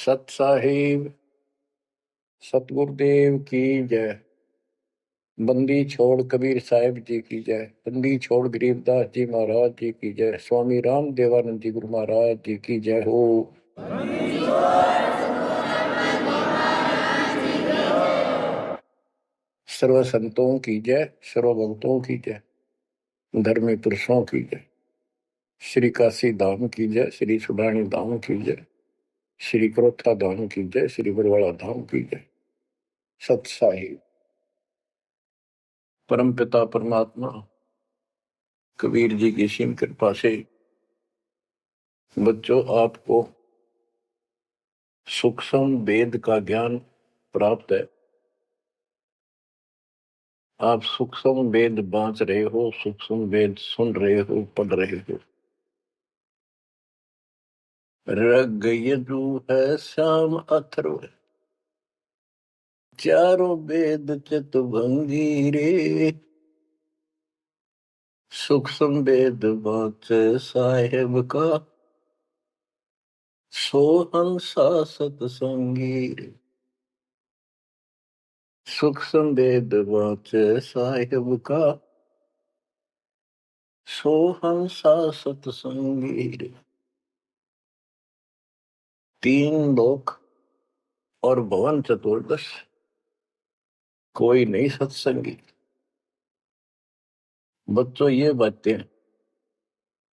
सत साहिब सतगुरुदेव की जय। बंदी छोड़ कबीर साहिब जी की जय। बंदी छोड़ गरीबदास जी महाराज जी की जय। स्वामी राम देवानंद जी गुरु महाराज जी की जय हो। सर्व संतों की जय, सर्व भक्तों की जय, धर्मी पुरुषों की जय। श्री काशी धाम की जय, श्री सुडानी धाम की जय, श्री क्रोथा धाम की जय, श्री बरवाड़ा धाम की जय। सत साहिब परम पिता परमात्मा कबीर जी की सीम कृपा से बच्चों आपको सूक्ष्म वेद का ज्ञान प्राप्त है। आप सूक्ष्म वेद बांच रहे हो, सूक्ष्म वेद सुन रहे हो, पढ़ रहे हो। ऋग यजु है श्याम अथर्व, चारों वेद चितभंगी रे। सूक्ष्म वेद बांच साहेब का, सोहंसा सतसंगी रे। सूक्ष्म वेद बांच साहेब का, सोहंसा सतसंगी रे। तीन लोक और भवन चतुर्दश, कोई नहीं सत्संगी। बच्चों ये बातें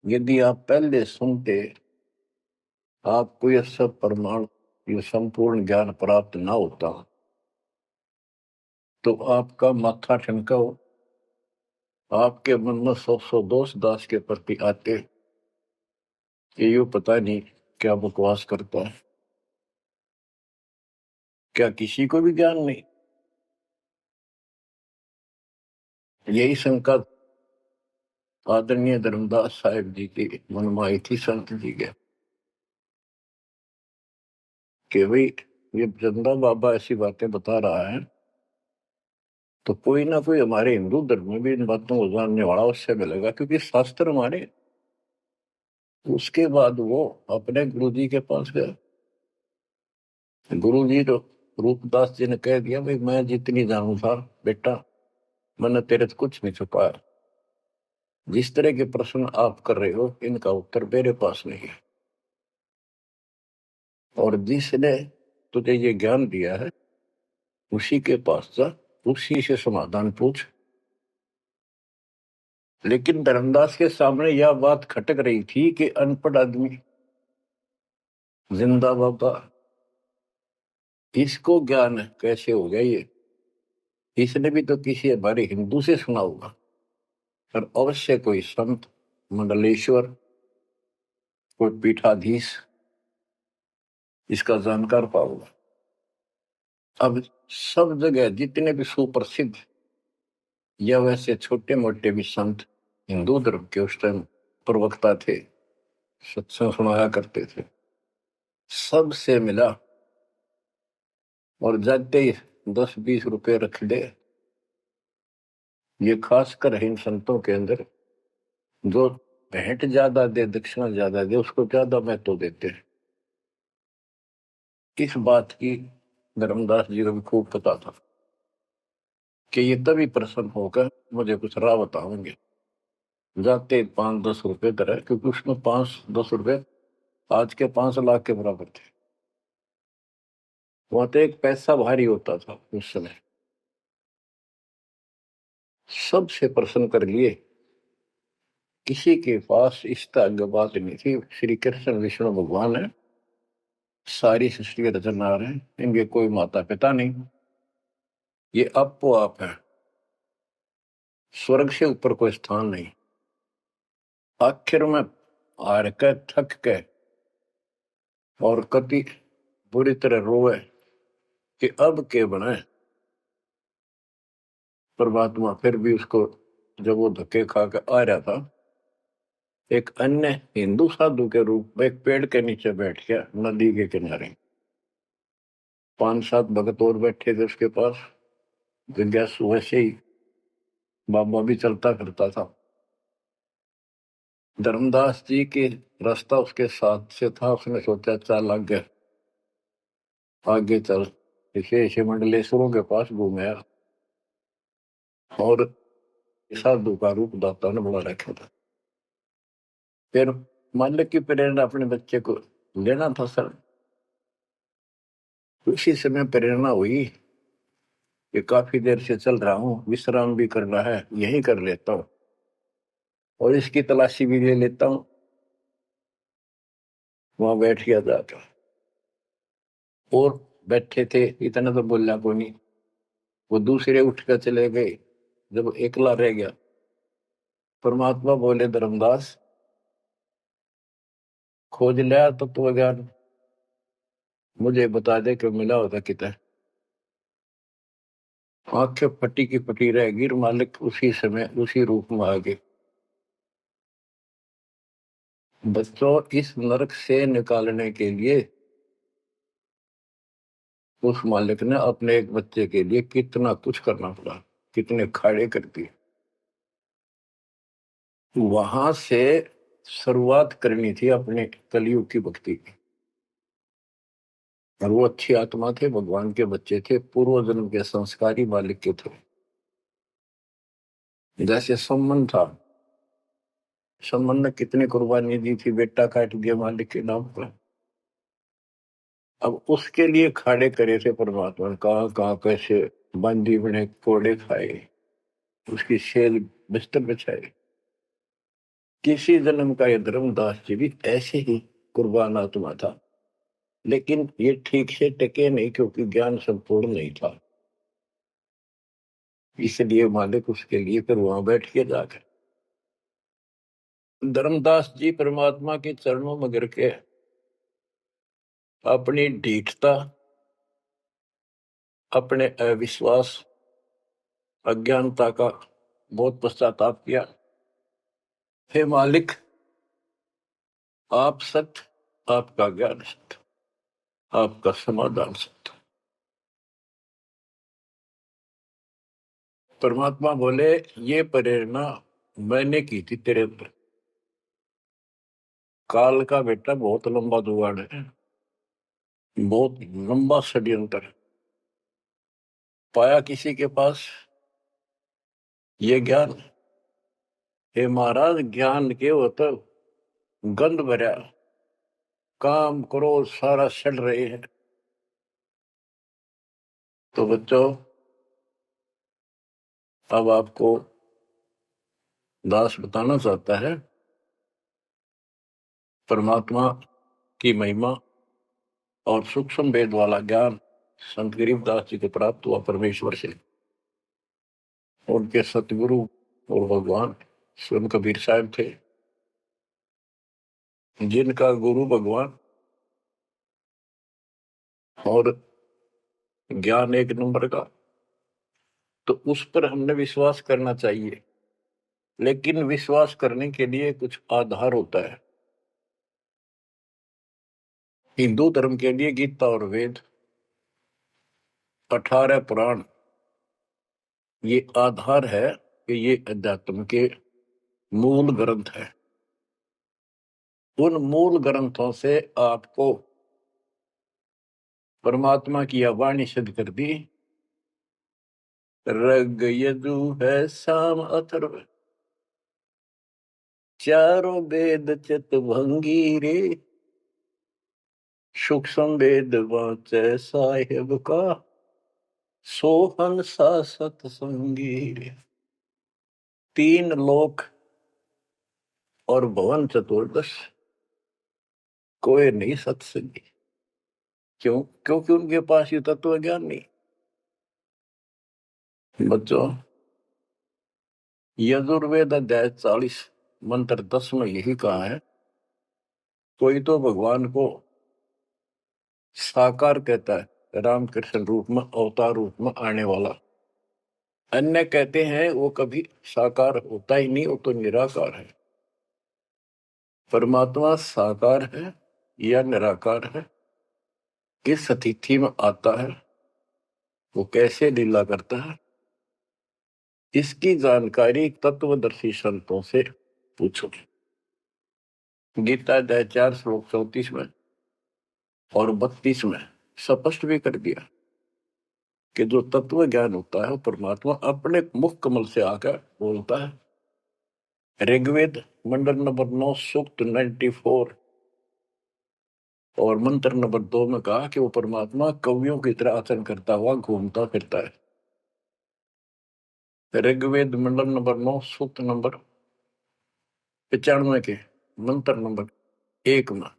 यदि आप पहले सुनते, आपको यह सब प्रमाण, ये संपूर्ण ज्ञान प्राप्त ना होता, तो आपका माथा ठनका हो, आपके मन में सौ दोष दास के प्रति आते कि ये पता नहीं क्या बकवास करता है, क्या किसी को भी ज्ञान नहीं। यही शंका आदरणीय धर्मदास साहिब जी के मन में आई थी संत जी के, कि भाई ये चंदा बाबा ऐसी बातें बता रहा है, तो कोई ना कोई हमारे हिंदू धर्म में भी इन बातों को जानने वाला उससे मिलेगा, क्योंकि शास्त्र हमारे। उसके बाद वो अपने गुरुजी के पास गया। गुरुजी तो रूपदास जी ने कह दिया, भाई मैं जितनी जानू था बेटा, मैंने तेरे से कुछ नहीं छुपाया। जिस तरह के प्रश्न आप कर रहे हो, इनका उत्तर मेरे पास नहीं है, और जिसने तुझे ये ज्ञान दिया है उसी के पास जा, उसी से समाधान पूछ। लेकिन धर्मदास के सामने यह बात खटक रही थी कि अनपढ़ आदमी, जिंदा बाबा, इसको ज्ञान कैसे हो गया ये? इसने भी तो किसी हमारे हिंदू से सुना होगा, और अवश्य कोई संत, मंडलेश्वर, कोई पीठाधीश इसका जानकार पाओगा। अब सब जगह जितने भी सुप्रसिद्ध या वैसे छोटे मोटे भी संत हिंदू धर्म के उस टाइम प्रवक्ता थे, सत्संग सुनाया करते थे, सबसे मिला और जाते ही 10-20 रुपए रख दे। ये खासकर इन संतों के अंदर जो भेंट ज्यादा दे, दक्षिणा ज्यादा दे, उसको ज्यादा महत्व देते हैं। इस बात की धर्मदास जी को भी खूब पता था कि ये तभी प्रसन्न होकर मुझे कुछ राह बताएंगे। जाते 5-10 रुपए दर है, क्योंकि उसमें 5-10 रुपए आज के 5 लाख के बराबर थे। वहां तो एक पैसा भारी होता था उस समय। सबसे प्रसन्न कर लिए, किसी के पास इस तरह बात नहीं थी। श्री कृष्ण विष्णु भगवान है, सारी सृष्टि के रचनहार है, इनके कोई माता पिता नहीं, ये आपो आप है, स्वर्ग से ऊपर कोई स्थान नहीं। आखिर में हार के, थक के और कति बुरी तरह रोए कि अब के बनाए। परमात्मा फिर भी उसको, जब वो धक्के खा के आ रहा था, एक अन्य हिंदू साधु के रूप में एक पेड़ के नीचे बैठ गया, नदी के किनारे। 5-7 भगत और बैठे थे उसके पास। जिज्ञासु वैसे ही बाबा भी चलता फिरता था। धर्मदास जी के रास्ता उसके साथ से था, उसने सोचा चल लग गया, आगे चल इसे ऐसे मंडलेश्वरों के पास घूमया और साधु का रूप दाता ने बना रखा था। फिर मालिक की प्रेरणा अपने बच्चे को लेना था सर। उसी समय प्रेरणा हुई कि काफी देर से चल रहा हूँ, विश्राम भी करना है, यही कर लेता हूँ और इसकी तलाशी भी ले लेता हूँ। वहां बैठ गया जाकर और बैठे थे, इतना तो बोलना को नहीं। वो दूसरे उठ कर चले गए। जब एकला रह गया, परमात्मा बोले धर्मदास खोज लिया तत्व ज्ञान, मुझे बता दे कि मिला होता कितना। आंखें फटी की फटी रह गई। मालिक उसी समय उसी रूप में आ गए। बच्चों, इस नरक से निकालने के लिए उस मालिक ने अपने एक बच्चे के लिए कितना कुछ करना पड़ा, कितने खाड़े कर दिए। वहां से शुरुआत करनी थी अपने कलयुग की भक्ति की। और वो अच्छी आत्मा थे, भगवान के बच्चे थे, पूर्व जन्म के संस्कारी मालिक के थे। जैसे सम्मन था, सम्मन ने कितनी कुर्बानी दी थी, बेटा काट दिया मालिक के नाम पर। अब उसके लिए खाड़े करे थे परमात्मा ने, कहाँ कहाँ कैसे बंदी बने, कोड़े खाए, उसकी शेल बिस्तर बिछाए। किसी जन्म का ये धर्मदास जी भी ऐसे ही कुर्बान आत्मा था, लेकिन ये ठीक से टिके नहीं क्योंकि ज्ञान संपूर्ण नहीं था। इसलिए मालिक उसके लिए फिर वहां बैठ के जाकर धर्मदास जी परमात्मा के चरणों में गिर के अपनी ढीठता, अपने अविश्वास, अज्ञानता का बहुत पश्चाताप किया। हे मालिक, आप सत्य, आपका ज्ञान सत्य, आपका समाधान सत्य। परमात्मा बोले ये प्रेरणा मैंने की थी तेरे अंदर। काल का बेटा बहुत लंबा जुगाड़ है, बहुत लंबा षड्यंत्र। पाया किसी के पास ये ज्ञान, हे महाराज ज्ञान के वो तो गंध भरा, काम क्रोध सारा सड़ रहे हैं। तो बच्चों, अब आपको दास बताना चाहता है परमात्मा की महिमा और सूक्ष्म वेद वाला ज्ञान संत गरीबदास जी को प्राप्त हुआ परमेश्वर से। उनके सतगुरु और भगवान स्वयं कबीर साहब थे, जिनका गुरु भगवान और ज्ञान एक नंबर का। तो उस पर हमने विश्वास करना चाहिए, लेकिन विश्वास करने के लिए कुछ आधार होता है। हिंदू धर्म के लिए गीता और वेद, 18 पुराण, ये आधार है कि ये अध्यात्म के मूल ग्रंथ है। उन मूल ग्रंथों से आपको परमात्मा की वाणी सिद्ध कर दी। ऋग यजु है साम अथर्व, चारों वेद चित भंगी रे, सूक्ष्म वेद वाचे साहेब का, सोहन सा सतसंगी रे। 3 लोक और भवन चतुर्दश, कोई नहीं सत्संगी। क्यों? क्योंकि उनके पास ये तत्व ज्ञान नहीं। बच्चों, यजुर्वेद अध्याय 40 मंत्र 10 में यही कहा है, कोई तो भगवान को साकार कहता है, रामकृष्ण रूप में, अवतार रूप में आने वाला। अन्य कहते हैं वो कभी साकार होता ही नहीं, वो तो निराकार है। परमात्मा साकार है या निराकार है, किस स्थिति में आता है, वो कैसे लीला करता है, इसकी जानकारी तत्वदर्शी संतों से पूछो। गीता अध्याय 4 श्लोक 34 में और 32 में स्पष्ट भी कर दिया कि जो तत्व ज्ञान होता है वो परमात्मा अपने मुख कमल से आकर बोलता है। ऋग्वेद मंडल नंबर 9 सूक्त 94 और मंत्र नंबर 2 में कहा कि वो परमात्मा कवियों की तरह आचरण करता हुआ घूमता फिरता है। ऋग्वेद मंडल नंबर 9 सूक्त नंबर 95 के मंत्र नंबर 1 में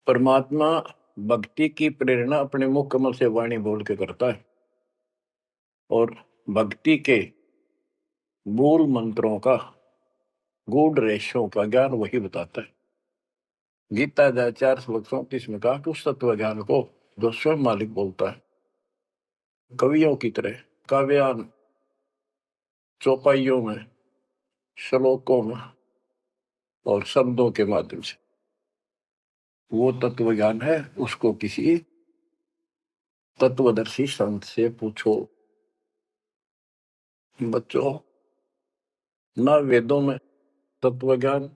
परमात्मा भक्ति की प्रेरणा अपने मुख कमल से वाणी बोल के करता है और भक्ति के मूल मंत्रों का गूढ़ रहस्यों का ज्ञान वही बताता है। गीता अध्याय 4 श्लोक 34 में कहा कि उस तत्व ज्ञान को जो स्वयं मालिक बोलता है कवियों की तरह काव्यान चौपाइयों में श्लोकों में और शब्दों के माध्यम से वो तत्व ज्ञान है, उसको किसी तत्वदर्शी संत से पूछो। बच्चों, ना वेदों में तत्व ज्ञान,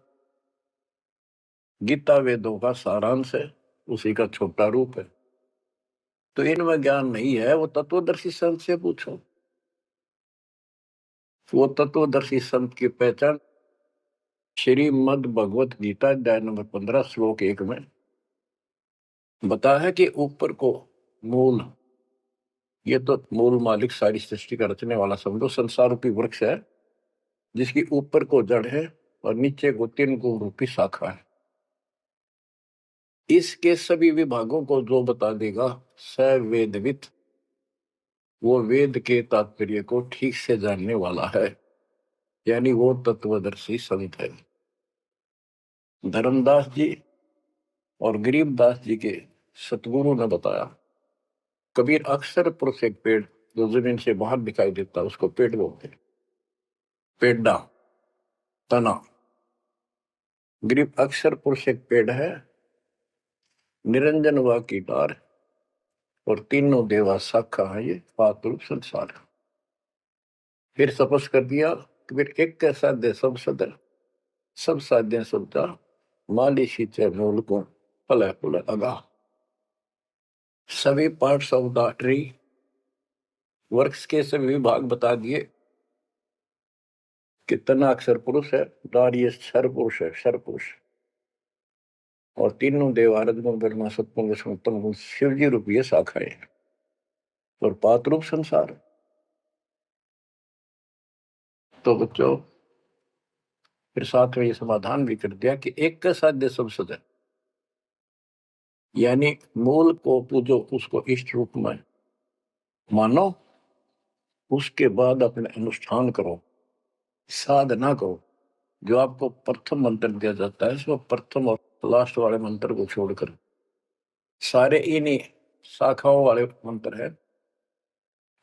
गीता वेदों का सारांश है, उसी का छोटा रूप है। तो इनमें ज्ञान नहीं है, वो तत्वदर्शी संत से पूछो। वो तत्वदर्शी संत की पहचान श्रीमद् भगवत गीता अध्याय नंबर 15 श्लोक 1 में बताया है कि ऊपर को मूल, ये तो मूल मालिक सारी सृष्टि का रचने वाला समझो संसार रूपी वृक्ष है जिसकी ऊपर को जड़ है और नीचे को 3 गुण रूपी शाखा है। इसके सभी विभागों को जो बता देगा स वेदवित, वो वेद के तात्पर्य को ठीक से जानने वाला है, यानी वो तत्वदर्शी संत है। धर्मदास जी और गरीबदास जी के सतगुरु ने बताया, कबीर अक्सर पुरुष एक पेड़ जो जमीन से बाहर दिखाई देता उसको पेड़ बोलते, पेड़ा तना। गरीब अक्सर पुरुष एक पेड़ है, निरंजन व की डार और तीनों देवा शाखा है, ये पातुल संसार। फिर स्पष्ट कर दिया कि फिर एक के साध्य सब सदर, सब साध्य सबदा माली सींचे मूल को फल फूल अगा। सभी parts of the tree, works के सभी विभाग बता दिए कि तना अक्षर पुरुष है, डार ये क्षर पुरुष है, क्षर पुरुष, और तीनों देव आराधना ब्रह्मा सत्पुरुष विष्णु गुण शिव जी रूपी शाखाएं और पात रूप संसार। तो बच्चों, फिर साथ में ये समाधान भी कर दिया कि एक का साध्य सब सदन, यानी मूल को पूजो, उसको इष्ट रूप में मानो, उसके बाद अपने अनुष्ठान करो, साधना करो। जो आपको प्रथम मंत्र दिया जाता है इसमें प्रथम और लास्ट वाले मंत्र को छोड़कर सारे इन्हीं शाखाओं वाले मंत्र है।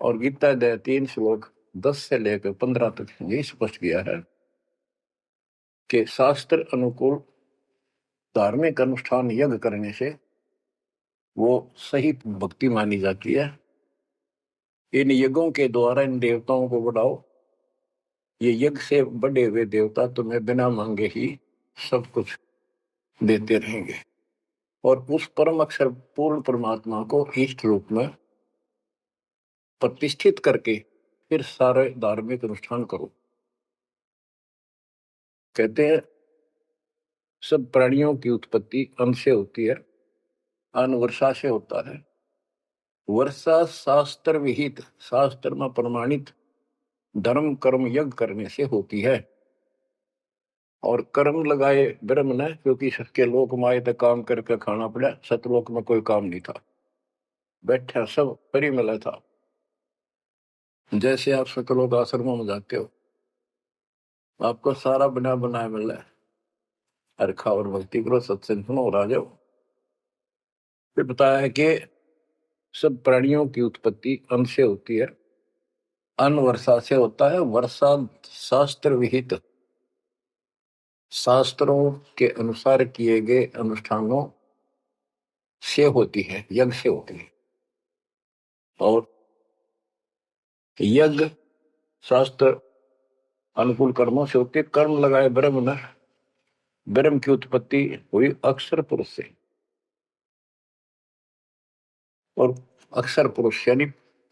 और गीता अध्याय 3 श्लोक 10 से लेकर 15 तक यही स्पष्ट किया है कि शास्त्र अनुकूल धार्मिक अनुष्ठान यज्ञ करने से वो सही भक्ति मानी जाती है। इन यज्ञों के द्वारा इन देवताओं को बढ़ाओ, ये यज्ञ से बढ़े हुए देवता तुम्हें बिना मांगे ही सब कुछ देते रहेंगे। और उस परम अक्षर पूर्ण परमात्मा को इष्ट रूप में प्रतिष्ठित करके फिर सारे धार्मिक अनुष्ठान करो। कहते हैं सब प्राणियों की उत्पत्ति अन्न से होती है, अन्न वर्षा से होता है। वर्षा शास्त्र विहित, शास्त्र में प्रमाणित धर्म कर्म यज्ञ करने से होती है। और कर्म लगाए ब्रह्म ने, क्योंकि सबके लोक माए तक काम करके खाना पड़ा, सतलोक में कोई काम नहीं था, बैठा सब परी मिला था। जैसे आप सकलोक आश्रमों में जाते हो, आपको सारा बना बनाया मिल रहा है, हर खाओ और भक्ति करो, सत्संग सुनो और आ जाओ। फिर बताया है कि सब प्राणियों की उत्पत्ति अन्न से होती है, अन्न वर्षा से होता है। वर्षा शास्त्र विहित, शास्त्रों के अनुसार किए गए अनुष्ठानों से होती है, यज्ञ से होती है। और यज्ञ शास्त्र अनुकूल कर्मों से होती है। कर्म लगाए ब्रह्म ने, ब्रह्म की उत्पत्ति हुई अक्षर पुरुष से। और अक्षर पुरुष यानी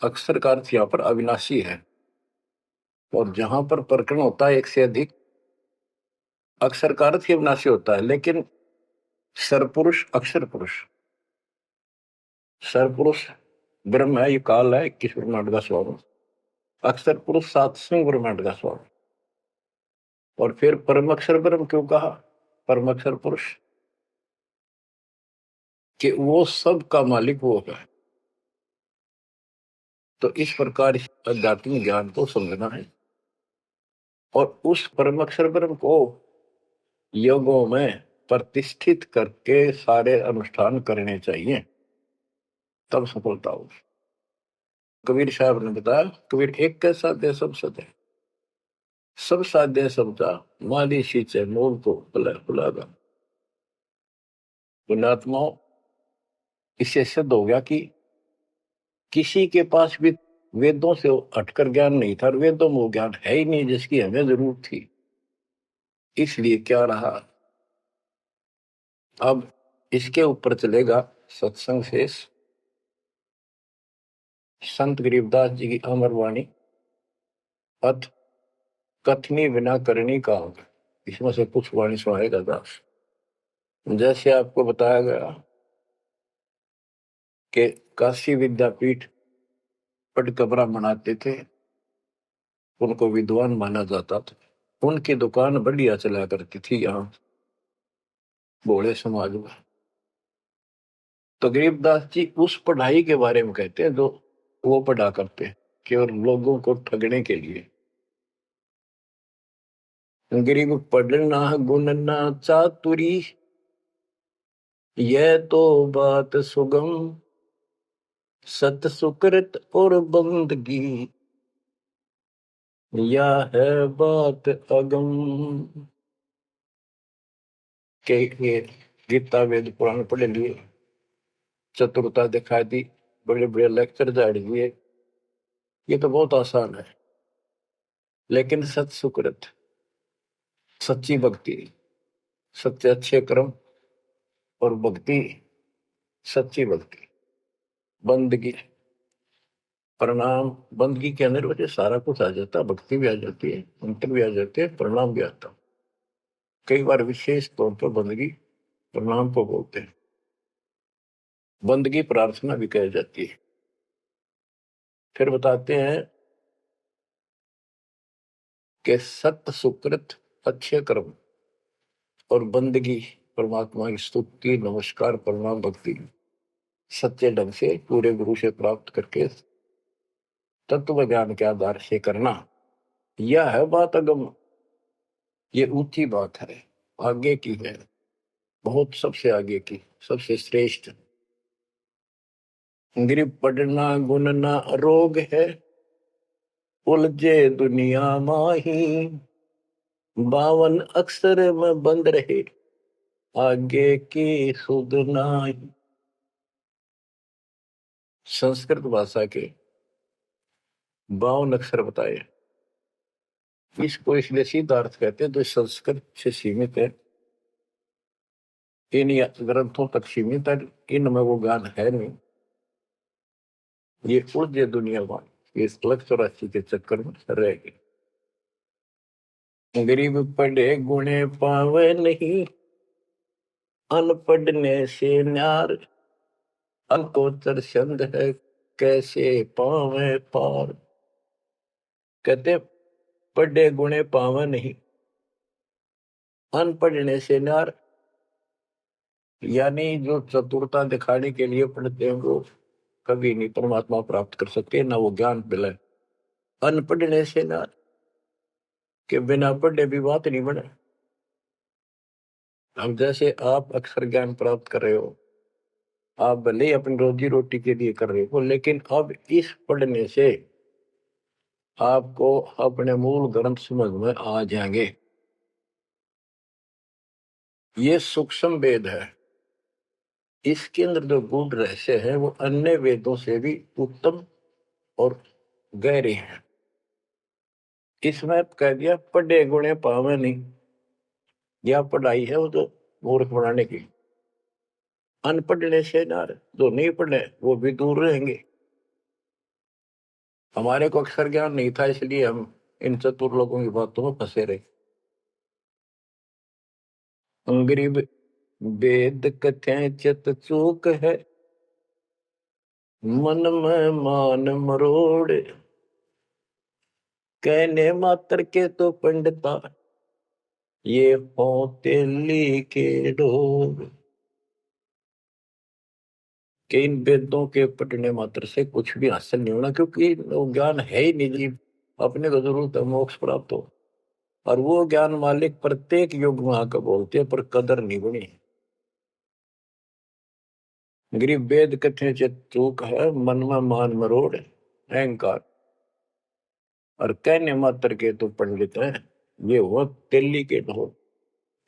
अक्षर का अर्थ यहाँ पर अविनाशी है। और जहां पर प्रकरण होता है एक से अधिक, अक्षर का अर्थ ही अविनाशी होता है। लेकिन सरपुरुष अक्षर पुरुष, सरपुरुष ब्रह्म है, ये काल है 21 ब्रह्मांड का स्वरूप, अक्षर पुरुष 7वें ब्रह्मांड का स्वरूप। और फिर परम अक्षर ब्रह्म क्यों कहा, परम अक्षर पुरुष, कि वो सब का मालिक वो है। तो इस प्रकार आध्यात्मिक ज्ञान को समझना है और उस परम अक्षर ब्रह्म को योगों में प्रतिष्ठित करके सारे अनुष्ठान करने चाहिए, तब सफलता हो। कबीर साहब ने बताया, कबीर एक कैसा दे सब सदे, सब साध्य सबका माली सींचे मूल को बुलागा। पुण्यात्माओं, इससे सिद्ध हो गया कि किसी के पास भी वेदों से हटकर ज्ञान नहीं था, वेदों में वो ज्ञान है ही नहीं जिसकी हमें जरूरत थी। इसलिए क्या रहा, अब इसके ऊपर चलेगा सत्संग शेष, संत गरीबदास जी की अमर वाणी, अथ कथनी बिना करनी का होगा। इसमें से कुछ वाणी सुनाएगा दास। जैसे आपको बताया गया कि काशी विद्यापीठ पट ब्राह्मण आते थे, उनको विद्वान माना जाता था, उनकी दुकान बढ़िया चला करती थी यहाँ भोले समाज में। तो गरीबदास जी उस पढ़ाई के बारे में कहते हैं जो वो पढ़ा करते हैं, केवल लोगों को ठगने के लिए। गरीब पढ़ना गुणना चातुरी, यह तो बात सुगम, सत सुकृत और बंदगी, या है बात अगम। के गीता वेद पुराण पढ़े लिए, चतुरता दिखा दी, बड़े बड़े लेक्चर झाड़ दिए, ये तो बहुत आसान है। लेकिन सत सुकृत, सच्ची भक्ति, सच्चे अच्छे कर्म और भक्ति, सच्ची भक्ति, बंदगी, प्रणाम, बंदगी के अंदर वजह सारा कुछ आ जाता है, भक्ति भी आ जाती है, मंत्र भी आ जाते हैं, प्रणाम भी आता। कई बार विशेष तौर पर बंदगी प्रणाम को बोलते हैं, बंदगी प्रार्थना भी कही जाती है। फिर बताते हैं कि सत्य सुकृत अच्छे कर्म और बंदगी, परमात्मा की स्तुति नमस्कार प्रणाम भक्ति सच्चे ढंग से पूरे गुरु से प्राप्त करके तत्व ज्ञान के आधार से करना, यह है बात अगम। ये ऊंची बात है, आगे की है, बहुत सबसे आगे की, सबसे श्रेष्ठ। गरीब पढ़ना गुणना रोग है, उलझे दुनिया माही, 52 अक्षर में बंद रहे, आगे की सुध नाही। संस्कृत भाषा के 52 अक्षर बताए, इसको इसलिए सीधा अर्थ कहते हैं जो संस्कृत से सीमित है, इन ग्रंथों तक सीमित है, इनमें वो ज्ञान है नहीं। ये उलझे दुनिया में, ये 184 के चक्कर में रह गए। गरीब पढ़े गुणे पावे नहीं, अनपढ़ने से न्यार, अनकोचर छंद है कैसे पावे पार। कहते पढ़े गुणे पावे नहीं, अनपढ़ने से न्यार, यानी जो चतुरता दिखाने के लिए पढ़ते हैं वो कभी नहीं परमात्मा प्राप्त कर सकते, ना वो ज्ञान मिले। अनपढ़ने से न्यार, के बिना पढ़े भी बात नहीं बने। अब जैसे आप अक्षर ज्ञान प्राप्त कर रहे हो, आप भले ही अपनी रोजी रोटी के लिए कर रहे हो, लेकिन अब इस पढ़ने से आपको अपने मूल ग्रंथ समझ में आ जाएंगे। ये सूक्ष्म वेद है, इसके अंदर जो गूढ़ रहस्य है वो अन्य वेदों से भी उत्तम और गहरे हैं। इसमें कह दिया पढ़े गुणे पावे नहीं, यह पढ़ाई है वो तो मूर्ख बनाने की। अनपढ़ने से ना, जो नहीं पढ़े वो भी दूर रहेंगे। हमारे को अक्षर ज्ञान नहीं था, इसलिए हम इन चतुर लोगों की बातों में फंसे रहे। गरीब वेद कथें चित चूक है, मन में मान मरोड़, कहने मात्र के तो पंडिता, ये होते लिखे ढोर। कि इन वेदों के पढ़ने मात्र से कुछ भी हासिल नहीं होना, क्योंकि वो ज्ञान है ही नहीं जी। अपने को जरूरत है मोक्ष प्राप्त हो, और वो ज्ञान मालिक प्रत्येक युग में आकर बोलते हैं, पर कदर नहीं बनी। गरीब वेद कथे चित चूक है, मन में मान मरोड़, अहंकार, और कहने मात्र के तो पंडित हैं, ये वो दिल्ली के ढोल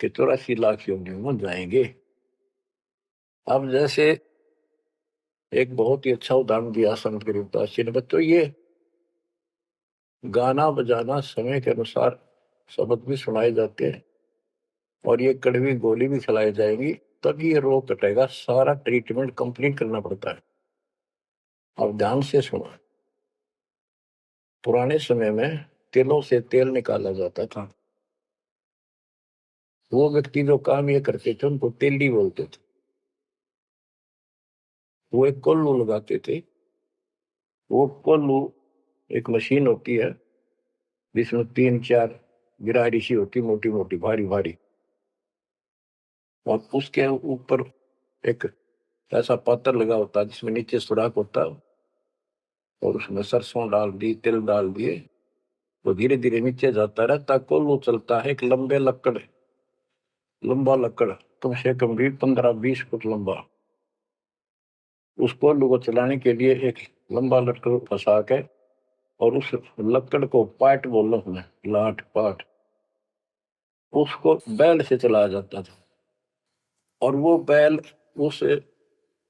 के 84 लाख योनियों में जाएंगे। अब जैसे एक बहुत ही अच्छा उदाहरण दिया संत गरीबदास जी ने, बच्चों ये गाना बजाना समय के अनुसार शब्द भी सुनाए जाते हैं, और ये कड़वी गोली भी खिलाई जाएगी, तब ये रोग कटेगा। सारा ट्रीटमेंट कंप्लीट करना पड़ता है। अब ध्यान से सुनो। पुराने समय में तिलों से तेल निकाला जाता था। वो व्यक्ति जो काम ये करते थे उनको तेली बोलते थे। वो एक कोल्लू लगाते थे। वो कोल्लू एक मशीन होती है जिसमें 3-4 गिरारी सी होती, मोटी मोटी भारी भारी, और उसके ऊपर एक ऐसा पात्र लगा होता है जिसमें नीचे सुराख होता है, और उसमें सरसों डाल दी, तिल डाल दिए, तो धीरे धीरे नीचे जाता रहता। कोल्लू चलता है एक लंबा लकड़, कम से कम भी 15-20 फुट लंबा। उस कोल्लू को चलाने के लिए एक लंबा लकड़ फंसा के, और उस लकड़ को पाट बोलो उसमें, लाठ पाट, उसको बैल से चलाया जाता था। और वो बैल उस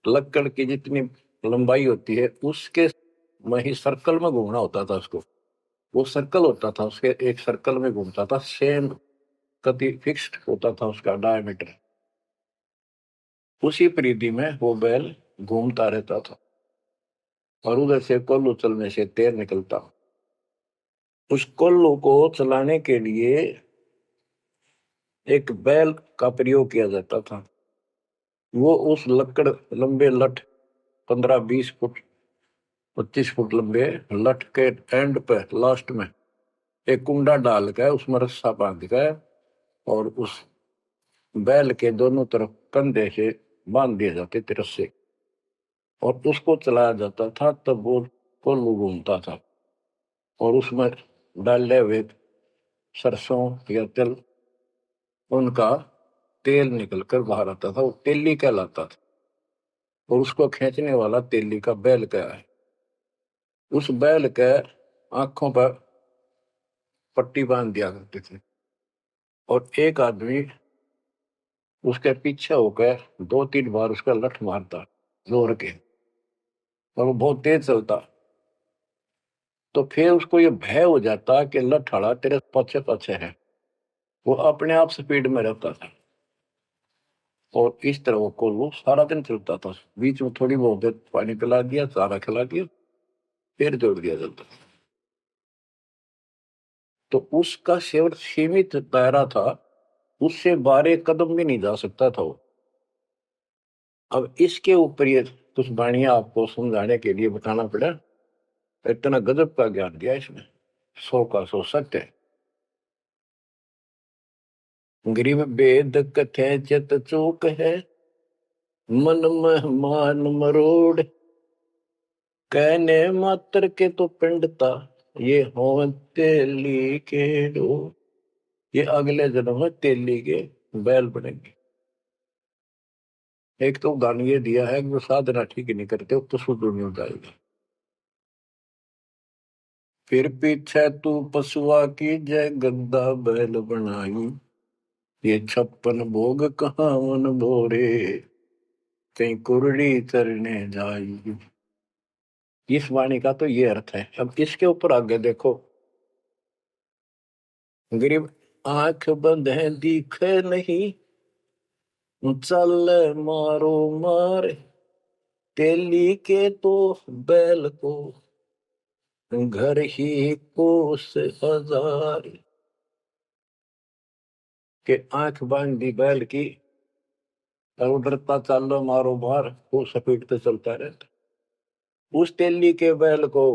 लकड़ की जितनी लंबाई होती है उसके में ही सर्कल में घूमना होता था उसको। वो सर्कल होता था, उसके एक सर्कल में घूमता था, सेम कति फिक्स्ड होता था उसका डायमीटर। उसी परिधि में वो बैल घूमता रहता था, और उधर से कोल्लू चलने से तेल निकलता। उस कोल्लू को चलाने के लिए एक बैल का प्रयोग किया जाता था। वो उस लकड़ लंबे लठ 15-20 फुट 25 फुट लंबे लठ के एंड पे लास्ट में एक कुंडा डाल कर उसमें रस्सा बांध कर, और उस बैल के दोनों तरफ कंधे से बांध दिए जाते थे रस्से, और उसको चलाया जाता था। तब वो कोल्लू घूमता था, और उसमें डाले हुए सरसों या तिल, उनका तेल निकलकर बाहर आता था। वो तेली कहलाता था, और उसको खींचने वाला तेली का बैल का है। उस बैल के आंखों पर पट्टी बांध दिया करते थे, और एक आदमी उसके पीछे होकर 2-3 बार उसका लठ मारता जोर के, और वो बहुत तेज चलता। तो फिर उसको ये भय हो जाता कि लठ तेरे पीछे पीछे है। वो अपने आप स्पीड में रहता था, और इस तरह वो कोल्हू सारा दिन चलता था। बीच में थोड़ी बहुत देर पानी पिला दिया, चारा खिला दिया, फिर जोड़ दिया जाता। तो उसका केवल सीमित दायरा था, उससे 12 कदम भी नहीं जा सकता था वो। अब इसके ऊपर ये कुछ वाणियां आपको समझाने के लिए बताना पड़ा। इतना गजब का ज्ञान दिया इसने, 100 का 100 सत्य है। गरीब वेद कथे चित चूक है, मन में मान मरोड़, कहने मात्र के तो पिंडता, ये हो तेली के डो। ये अगले जन्म में तेली के बैल बनेंगे। एक तो उदाहरण ये दिया है कि वो साधना ठीक नहीं करते तो शुद्ध नहीं हो जाएगा। फिर पीछे तू पशुआ की जय गद्दा बैल बनाई, ये 56 भोग कहाँ मन भोरे, कहीं कुरड़ी चरने जाई। इस वाणी का तो ये अर्थ है। अब इसके ऊपर आगे देखो। गरीब आंख बंद है दिखे नहीं, चल मारो मार तेली के तो बैल को घर ही कोस हजार। के आंख बांध दी बैल की और उधरता चलो मारो मार, वो सपेटते चलता रहता। उस तेली के बैल को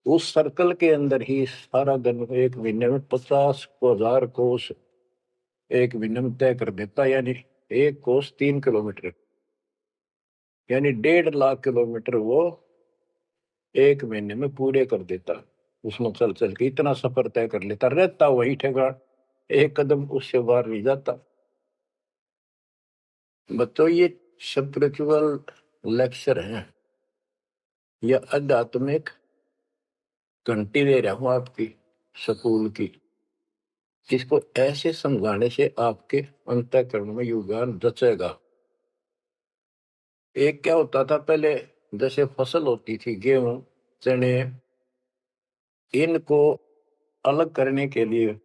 उस सर्कल के अंदर ही सारा दिन एक महीने में 50,000 कोस एक महीने में तय कर देता, यानी एक कोस 3 किलोमीटर, यानी 1.5 लाख किलोमीटर वो एक महीने में पूरे कर देता। उसमें चल चल के इतना सफर तय कर लेता, रहता वही ठेकान, एक कदम उससे बाहर नहीं जाता। बच्चों ये स्पिरिचुअल लेक्चर है या आध्यात्मिक घंटी दे रहा हूं आपकी स्कूल की। इसको ऐसे समझाने से आपके अंतःकरण में योगदान रचेगा। एक क्या होता था पहले, जैसे फसल होती थी गेहूं चने, इनको अलग करने के लिए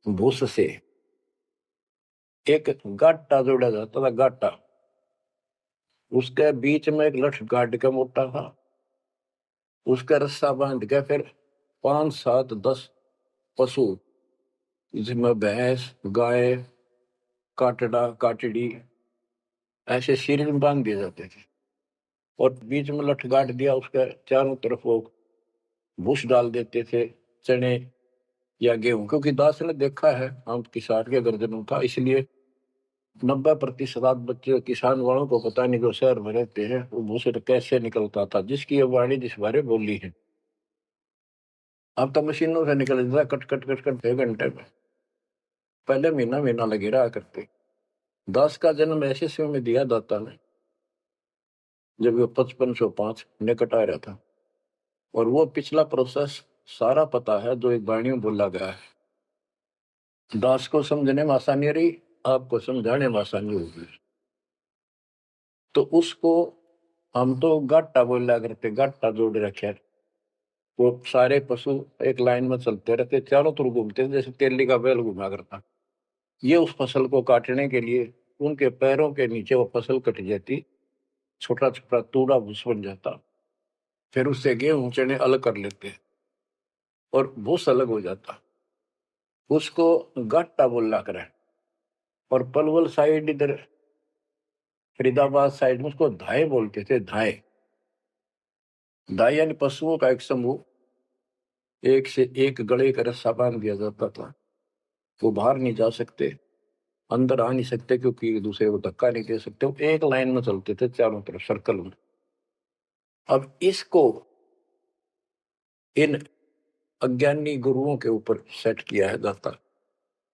भूस से एक गाटा जोड़ा जाता था, गाटा। उसके बीच में एक लठ गाड़ के मोटा था, उसका रस्सा बांध के फिर 5 7 10 पशु, जिसमें भैंस गाय काटड़ा काटड़ी ऐसे शरीर में बांध दिए जाते थे, और बीच में लठ गाड़ दिया, उसके चारों तरफ वो भूस डाल देते थे, चने या गेहूं। क्योंकि दास ने देखा है हम किसान के गर्जनों था, इसलिए 90% बच्चे किसान वालों को पता नहीं, जो शहर में रहते हैं वो भूसे कैसे निकलता था, जिसकी ये वाणी जिस बारे बोली है। अब तो मशीनों से निकल जाता, कट कट कट कट 1 घंटे में। पहले महीना महीना लगे रहा करते। दास का जन्म ऐसे समय में दिया दाता ने जब वो 5505 निकट आ रहा था, और वो पिछला प्रोसेस सारा पता है जो एक वाणी में बोला गया है। दास को समझने में आसानी रही, आपको समझाने में आसानी होगी। तो उसको हम तो गाटा बोला करते, गाटा जोड़ रखे। वो सारे पशु एक लाइन में चलते रहते, चारों तरफ घूमते, जैसे तेली का बैल घुमा करता। ये उस फसल को काटने के लिए उनके पैरों के नीचे वो फसल कट जाती, छोटा छोटा तूड़ा भूस बन जाता। फिर उससे गेहूं चने अलग कर लेते और भूस अलग हो जाता। उसको गाटा बोला करे। और पलवल साइड इधर फरीदाबाद साइड में उसको धाए बोलते थे, धाए। धाए यानी पशुओं का एक समूह, एक से एक गले का रस्सा बांध दिया जाता था। वो बाहर नहीं जा सकते, अंदर आ नहीं सकते, क्योंकि एक दूसरे को धक्का नहीं दे सकते। वो एक लाइन में चलते थे चारों तरफ सर्कल में। अब इसको इन अज्ञानी गुरुओं के ऊपर सेट किया है दाता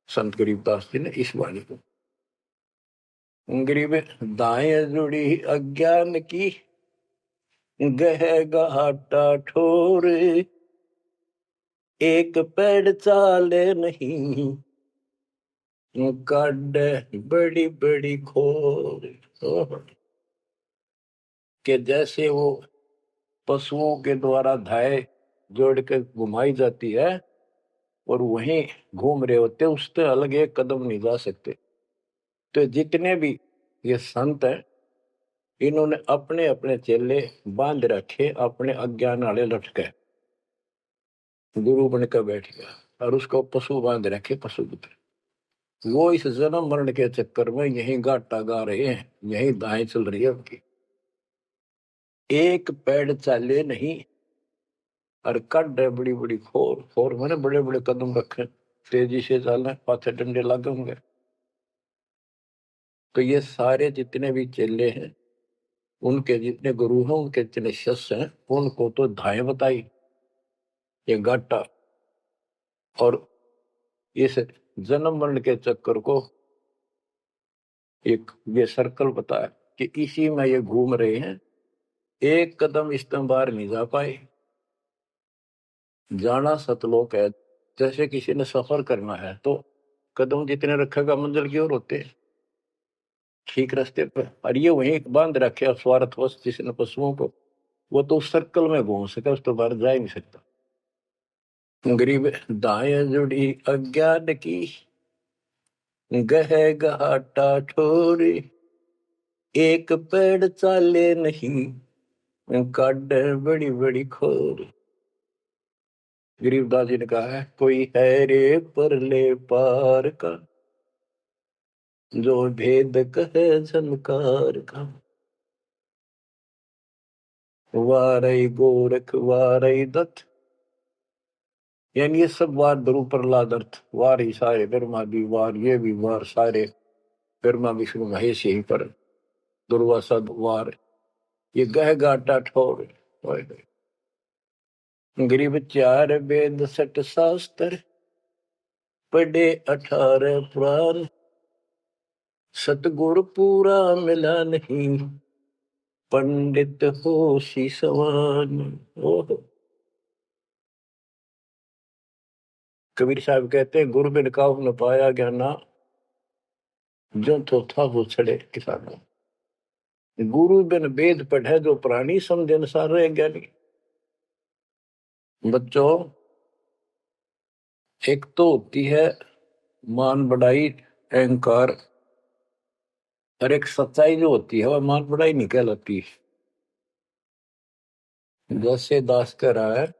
संत गरीबदास जी ने इस वाणी को। गरीब दाएं जुड़ी अज्ञान की गह घाटा ठोर, एक पेड़ चाले नहीं काट बड़ी बड़ी खोर। के जैसे वो पशुओं के द्वारा धाए जोड़ के घुमाई जाती है और वहीं घूम रहे होते, उससे अलग एक कदम नहीं जा सकते। तो जितने भी ये संत हैं, इन्होंने अपने अपने चेले बांध रखे, अपने अज्ञान वाले लटके। गुरु बनकर बैठ गया और उसको पशु बांध रखे, पशु पुत्र। वो इस जन्म मरण के चक्कर में यही गाटा गा रहे हैं, यही दाएं चल रही है उनकी। एक पेड़ चाले नहीं और कड है बड़ी बड़ी खोर। खोर मैंने बड़े बड़े कदम रखे, तेजी से चलना, पाथे डंडे लगे होंगे। तो ये सारे जितने भी चेले हैं, उनके जितने गुरु हैं, उनके जितने शिष्य हैं, उनको तो धाए बताई ये गाटा, और इस जन्म मरण के चक्कर को एक ये सर्कल बताया कि इसी में ये घूम रहे हैं। एक कदम इस तरह बाहर नहीं जा पाए। जाना सतलोक है। जैसे किसी ने सफर करना है तो कदम जितने रखेगा मंजिल की ओर होते हैं, ठीक रास्ते पर। और ये वहीं बांध रखे स्वार्थवश जिसने पशुओं को, वो तो उस सर्कल में घूम सके, उस तो बाहर जा ही नहीं सकता। गरीब दाएं जुड़ी अज्ञान की गह गहाटा ठोरे, एक पेड़ चाले नहीं, काट बड़ी बड़ी खोर। गरीबदास जी ने कहा है, कोई है रे परले पार का, जो भेद कहे झनकार का। वारई गोरख वारई दत्त, यानी ये सब वार द्रु प्रहलाद अर्थ, वार ही सारे ब्रह्मा भी वार, ये भी वार सारे, ब्रह्मा विष्णु महेश यही पर, दुर्वासा वार, ये गह गाटा ठोर। गरीब चार वेद सठ शास्त्र, पढ़े 18 पुराण, सतगुर पूरा मिला नहीं, पंडित हो सी सवान। ओह, कबीर साहब कहते हैं, गुरु बिन काहू न पाया ज्ञाना, जो तो था वो छड़े किसाना। गुरु बिन वेद पढ़े जो प्राणी, समझे अनुसार रहे ज्ञानी। बच्चों, एक तो होती है मान बढ़ाई अहंकार, और एक सच्चाई जो होती है वह मान बढ़ाई नहीं कहलाती। जैसे दास कह रहा है,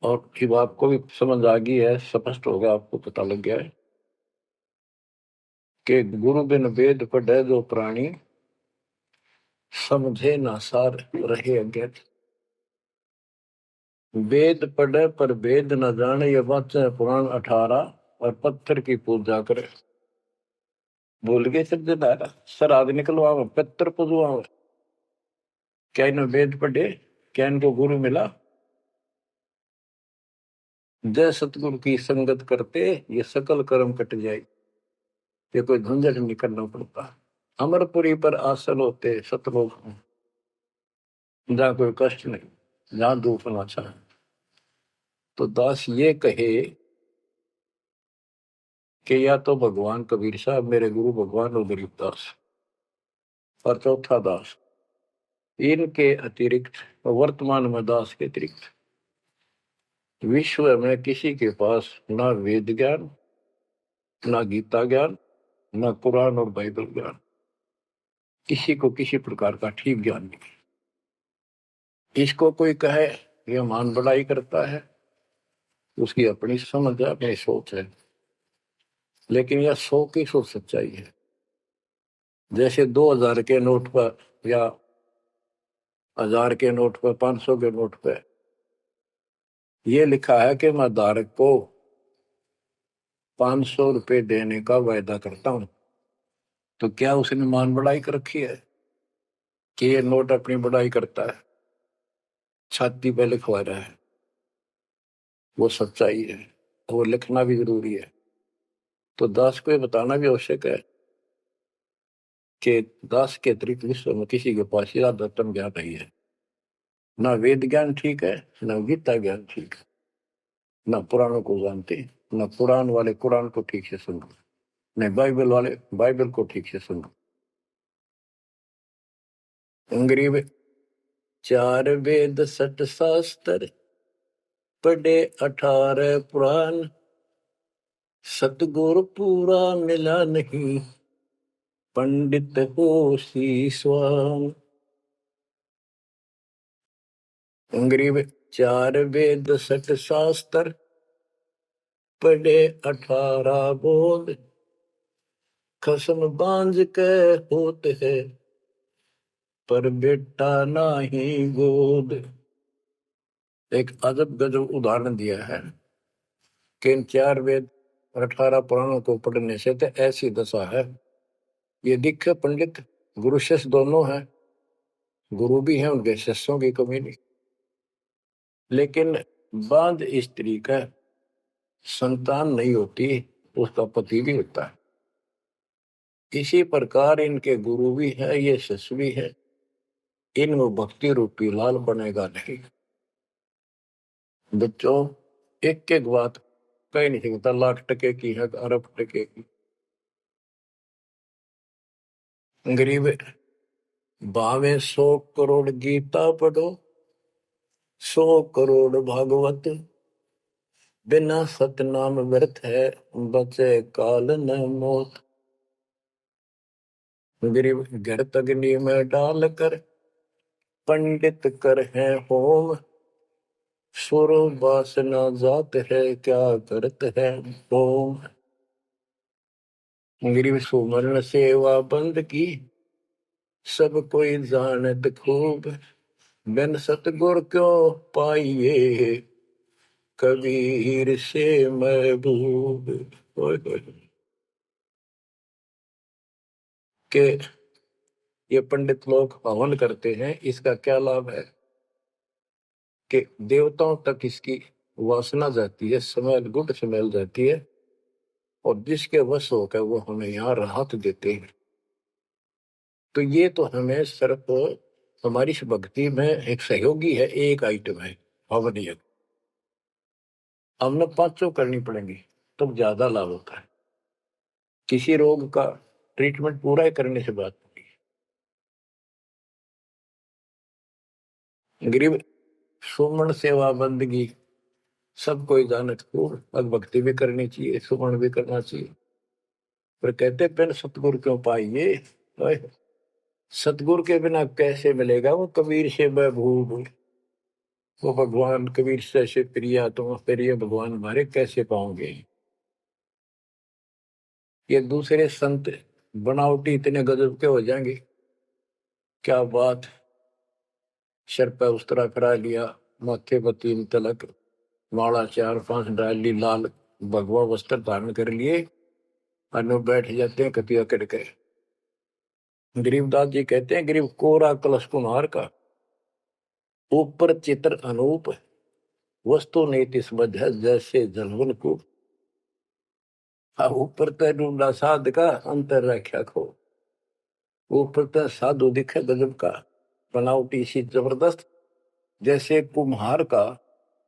और जब आपको भी समझ आ गई है, स्पष्ट होगा, आपको पता लग गया है कि गुरु बिन वेद पढ़े जो प्राणी, समझे ना सार रहे अज्ञात। वेद पढ़े पर वेद न जाने, ये वाचे पुराण 18, और पत्थर की पूजा करे। भूल गए सिद्धदारा, श्राद्ध निकलवावे, पत्थर पूजवावे। क्या इन्हें वेद पढ़े, क्या इनको गुरु मिला? जय सतगुरु की संगत करते, ये सकल कर्म कट जाए, ये कोई झंझट नहीं करना पड़ता। अमरपुरी पर आसन होते सतलोक में, जहाँ कोई कष्ट नहीं, जहाँ दुख ना चाहे। तो दास ये कहे कि या तो भगवान कबीर साहब मेरे गुरु भगवान और गरीबदास, और चौथा दास, इनके अतिरिक्त, वर्तमान में दास के अतिरिक्त विश्व में किसी के पास ना वेद ज्ञान, ना गीता ज्ञान, ना कुरान और बाइबल ज्ञान, किसी को किसी प्रकार का ठीक ज्ञान नहीं। इसको कोई कहे ये मान बढ़ाई करता है, उसकी अपनी समझ है, अपनी सोच है, लेकिन यह 100% सच्चाई है। जैसे 2000 के नोट पर, या 1000 के नोट पर, 500 के नोट पर यह लिखा है कि मैं धारक को 500 रुपए देने का वायदा करता हूं, तो क्या उसने मान बढ़ाई कर रखी है कि ये नोट अपनी बढ़ाई करता है, छाती पे लिखवा रहा है? वो सच्चाई है, वो लिखना भी जरूरी है। तो दास को ये बताना भी आवश्यक है कि दास के अतिरिक्त विश्व में किसी के पास ज्यादा तम ज्ञान नहीं है। ना वेद ज्ञान ठीक है, ना गीता ज्ञान ठीक है, ना पुराणों को जानते, ना पुराण वाले कुरान को ठीक से सुनो, नहीं बाइबल वाले बाइबल को ठीक से सुनो। अंग्रेज 4 वेद सठ शास्त्र, पढ़े 18 पुराण, सतगुरु पूरा मिला नहीं, पंडित हो शीशवान। अंग्रेज 4 वेद सठ शास्त्र, पढ़े 18 बोध, खसम बांझ के होते है, पर बेटा नाही गोद। एक अजब गजब उदाहरण दिया है कि इन 4 वेद और 18 पुराणों को पढ़ने से तो ऐसी दशा है, ये दिखे पंडित गुरु शिष्य दोनों हैं, गुरु भी हैं, उनके शिष्यों की कमी नहीं, लेकिन बांध स्त्री का संतान नहीं होती, उसका पति भी होता है। इसी प्रकार इनके गुरु भी है, ये शिष्य भी है, इनमें भक्ति रूपी लाल बनेगा नहीं। बच्चों, एक एक बात कहीं नहीं सकता, लाख टके की है, अरब टके की। गरीब भावे 100 करोड़ गीता पढ़ो, 100 करोड़ भागवत, बिना सतनाम व्यर्थ है, बचे काल न मोत। गरीब घृत अग्नि में डाल कर, पंडित कर है होम। सुर वासना जात है, क्या करत है होम। गरीब सुमरण सेवा बंद की, सब कोई जानत खूब। बिन सतगुर क्यों पाइए, कबीर से महबूब। ओए होए। के ये पंडित लोग हवन करते हैं, इसका क्या लाभ है कि देवताओं तक इसकी वासना जाती है, स्मेल, गुड स्मेल जाती है, और जिसके वश होकर वो हमें यहाँ राहत देते हैं। तो ये तो हमें सिर्फ हमारी इस भक्ति में एक सहयोगी है, एक आइटम है हवन यज्ञ। हमने पांचों करनी पड़ेंगी तब तो ज्यादा लाभ होता है। किसी रोग का ट्रीटमेंट पूरा ही करने से बात नहीं है। गरीब सुमन सेवा बंदगी, सब कोई जानत खूब। अब भक्ति भी करनी चाहिए, सुमन भी करना चाहिए, पर कहते बिन सतगुरु क्यों पाइए। ओए, सतगुरु के बिना कैसे मिलेगा वो कबीर से महबूब। वो भगवान कबीर से ऐसे प्रिया, तुम प्रिय भगवान हमारे कैसे पाओगे। ये दूसरे संत बनावटी इतने गजब के हो जाएंगे, क्या बात। सिर पर उस्तरा करा लिया, माथे पर 3 तिलक, माला 4-5 डाल ली, लाल भगवा वस्त्र धारण कर लिए, और बैठ जाते हैं कतिया करके। गरीबदास जी कहते हैं, गरीब कोरा कलश कुम्हार का, ऊपर चित्र अनूप। वस्तु नीति समझ है, जैसे जलवन को। ऊपर तो ढूंढा साध का, अंतर रख्या खो। ऊपर तो साधु दिखे गजब का, बनावटी सी जबरदस्त, जैसे कुम्हार का,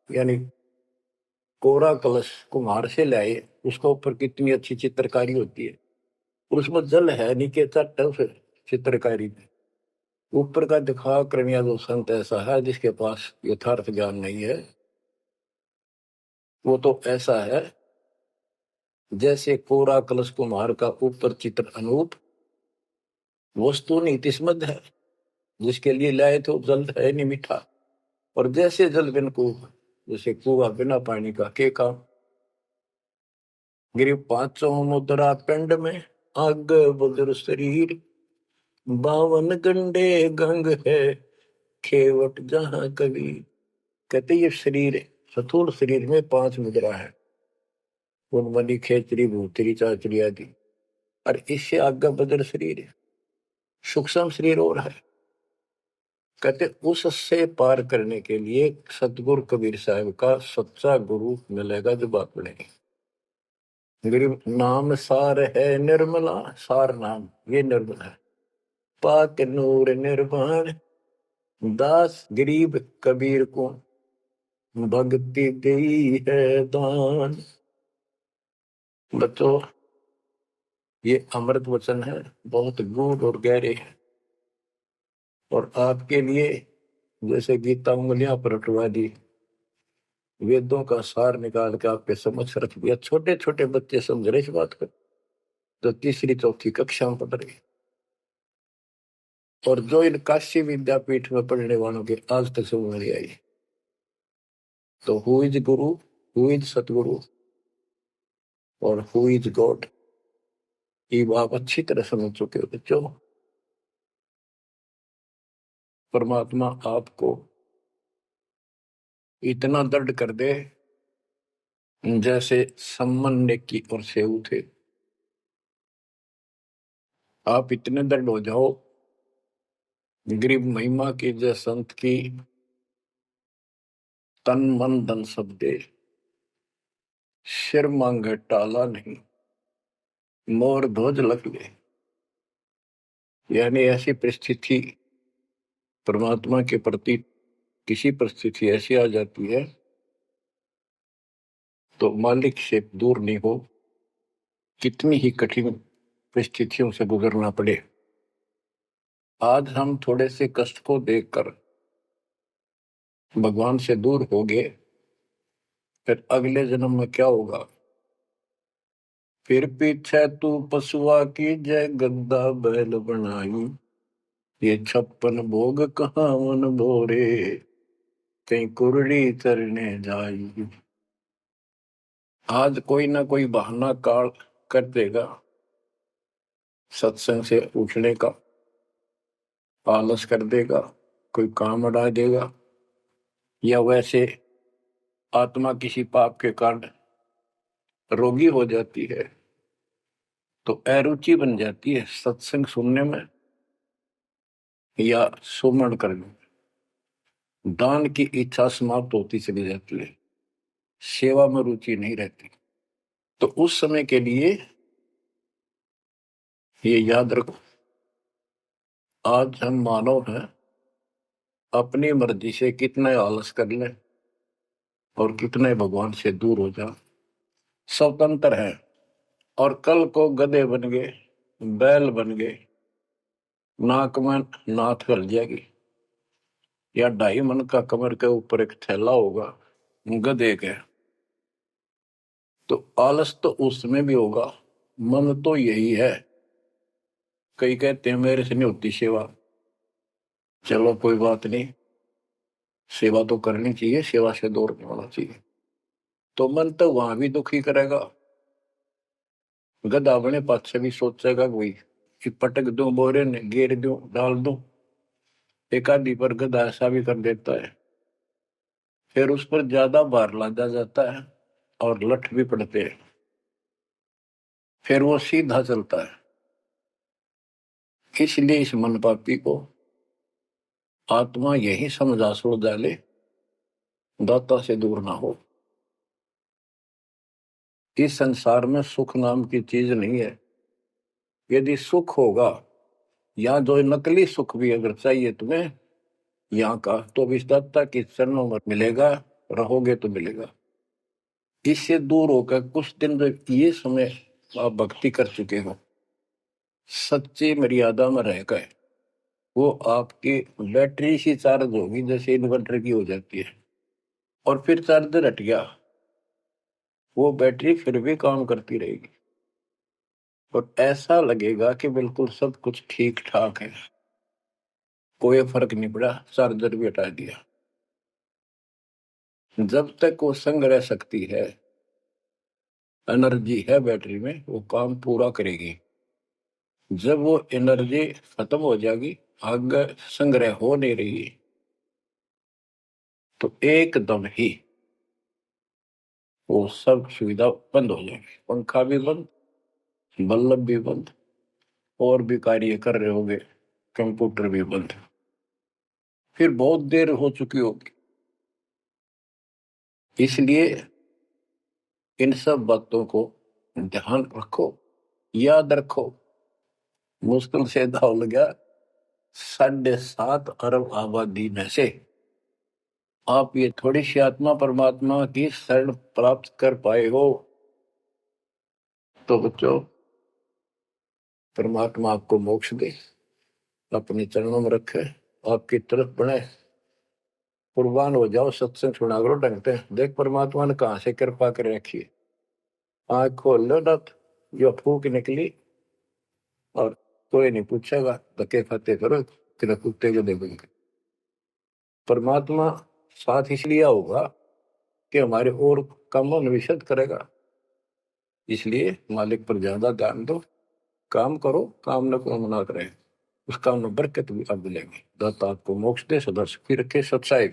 यानी कोरा कलश कुम्हार से लाए, उसके ऊपर कितनी अच्छी चित्रकारी होती है, उसमें जल है, नीचे चट्ट है उस चित्रकारी में। ऊपर का दिखा क्रमिया जो संत ऐसा है जिसके पास यथार्थ ज्ञान नहीं है, वो तो ऐसा है जैसे कोरा कलश कुम्हार का, ऊपर चित्र अनूप। वस्तु नीतिस्मद है, जिसके लिए लाए तो जल है नहीं मीठा। और जैसे जल बिन कुआं, जैसे कुआं बिना पानी का के काम। गिरी पांचों मुद्रा पिंड में, आग बुजुर्ग शरीर। 52 गंडे गंग है, खेवट जहां कवि। कहते ये शरीर, स्थूल शरीर में 5 मुद्रा है, उनमनी खेचरी भूतरी चाचरी आदि। और इससे आगे बदर शरीर है, सूक्ष्म शरीर और है। कहते उससे पार करने के लिए सतगुरु कबीर साहब का सच्चा गुरु मिलेगा जो बात बनेगी। गरीब नाम सार है निर्मला, सार नाम ये निर्मल है। पाक नूर निर्वाण, दास गरीब कबीर को भक्ति दी है दान। बच्चों, ये अमृत वचन है, बहुत गूढ़ और गहरे है, और आपके लिए जैसे गीता उंगलियां पर उठवा दी, वेदों का सार निकाल के आपके समक्ष रख दिया। छोटे छोटे बच्चे समझ रहे इस बात को, जो तीसरी चौथी कक्षा में पढ़ रहे, और जो इन काशी विद्यापीठ में पढ़ने वालों के आज तक समझ नहीं आई। तो who is Guru, who is सतगुरु, और हु इज गॉड, ये आप अच्छी तरह समझ चुके हो बच्चों। परमात्मा आपको इतना दर्द कर दे, जैसे सम्मन की और सेऊ थे, आप इतने दर्द हो जाओ। गरीब महिमा की जय संत की, तन मन धन सब दे, सिर मांगे टाला नहीं, मोर ध्वज लग ले। यानी ऐसी परिस्थिति परमात्मा के प्रति, किसी परिस्थिति ऐसी आ जाती है तो मालिक से दूर नहीं हो, कितनी ही कठिन परिस्थितियों से गुजरना पड़े। आज हम थोड़े से कष्ट को देखकर भगवान से दूर हो गए, फिर अगले जन्म में क्या होगा? फिर पीछे तू पशुआ की जय गद्दा बैल बनाई, ये 56 भोग कहाँ मन भोरे, कहीं कुरड़ी चरने जाई। आज कोई ना कोई बहाना काल कर देगा सत्संग से उठने का, आलस कर देगा, कोई काम अड़ा देगा, या वैसे आत्मा किसी पाप के कारण रोगी हो जाती है तो अरुचि बन जाती है सत्संग सुनने में या सुमरण करने में, दान की इच्छा समाप्त होती चली जाती है, सेवा में रुचि नहीं रहती। तो उस समय के लिए ये याद रखो, आज हम मानव हैं, अपनी मर्जी से कितने आलस कर लें और कितने भगवान से दूर हो जाए, स्वतंत्र है। और कल को गधे बन गए, बैल बन गए, नाक में नाथ गल जाएगी, या 2.5 मन का कमर के ऊपर एक थैला होगा गधे के, तो आलस तो उसमें भी होगा। मन तो यही है। कई कहते हैं मेरे से नहीं होती सेवा, चलो कोई बात नहीं, सेवा तो करनी चाहिए, सेवा से दूर नहीं होना चाहिए। तो मन तो वहां भी दुखी करेगा, गधा बने पास से भी सोचेगा कि पटक दूं बोरे ने, घेर दूं, डाल दूं। एक आदि पर गधा ऐसा भी कर देता है, फिर उस पर ज्यादा भार लादा जाता है और लठ भी पड़ते हैं, फिर वो सीधा चलता है। इसलिए इस मन पापी को आत्मा यही समझा सुड़ डाले, दाता से दूर ना हो। इस संसार में सुख नाम की चीज नहीं है। यदि सुख होगा, या जो नकली सुख भी अगर चाहिए तुम्हें यहाँ का, तो इस दाता के चरणों में मिलेगा, रहोगे तो मिलेगा। इससे दूर होकर कुछ दिन जब ये समय आप भक्ति कर चुके हो, सच्ची मर्यादा में रह गए, वो आपकी बैटरी सी चार्ज होगी जैसे इन्वर्टर की हो जाती है, और फिर चार्जर हट गया, वो बैटरी फिर भी काम करती रहेगी और ऐसा लगेगा कि बिल्कुल सब कुछ ठीक ठाक है, कोई फर्क नहीं पड़ा, चार्जर भी हटा दिया। जब तक वो संग रह सकती है, एनर्जी है बैटरी में, वो काम पूरा करेगी। जब वो एनर्जी खत्म हो जाएगी, आगे संग्रह हो नहीं रही, तो एकदम ही वो सब सुविधा बंद हो जाएगी, पंखा भी बंद, बल्ब भी बंद, और भी कार्य कर रहे होंगे, कंप्यूटर भी बंद, फिर बहुत देर हो चुकी होगी। इसलिए इन सब बातों को ध्यान रखो, याद रखो। मुश्किल से दाव लगा 7.5 अरब आबादी में से आप ये थोड़ी सी आत्मा परमात्मा की शरण प्राप्त कर पाए हो, तो बच्चों परमात्मा आपको मोक्ष दे, अपने चरणों में रखे, आपकी तरफ बढ़े, कुर्बान हो जाओ, सत्संग सुना करो ढंग से। देख परमात्मा ने कहां से कृपा कर रखी है, आंख खोल लो ना, जो फूक निकली, और कोई नहीं पूछेगा, धक्के खाते करो कि कुत्ते को देखोगे। परमात्मा साथ इसलिए होगा कि हमारे और कामों में विशद करेगा, इसलिए मालिक पर ज्यादा ध्यान दो, काम करो, काम न को मना करें, उस काम में बरकत भी आप मिलेंगे। दाता आपको मोक्ष दे, सदा सुखी रखे, सत्साई।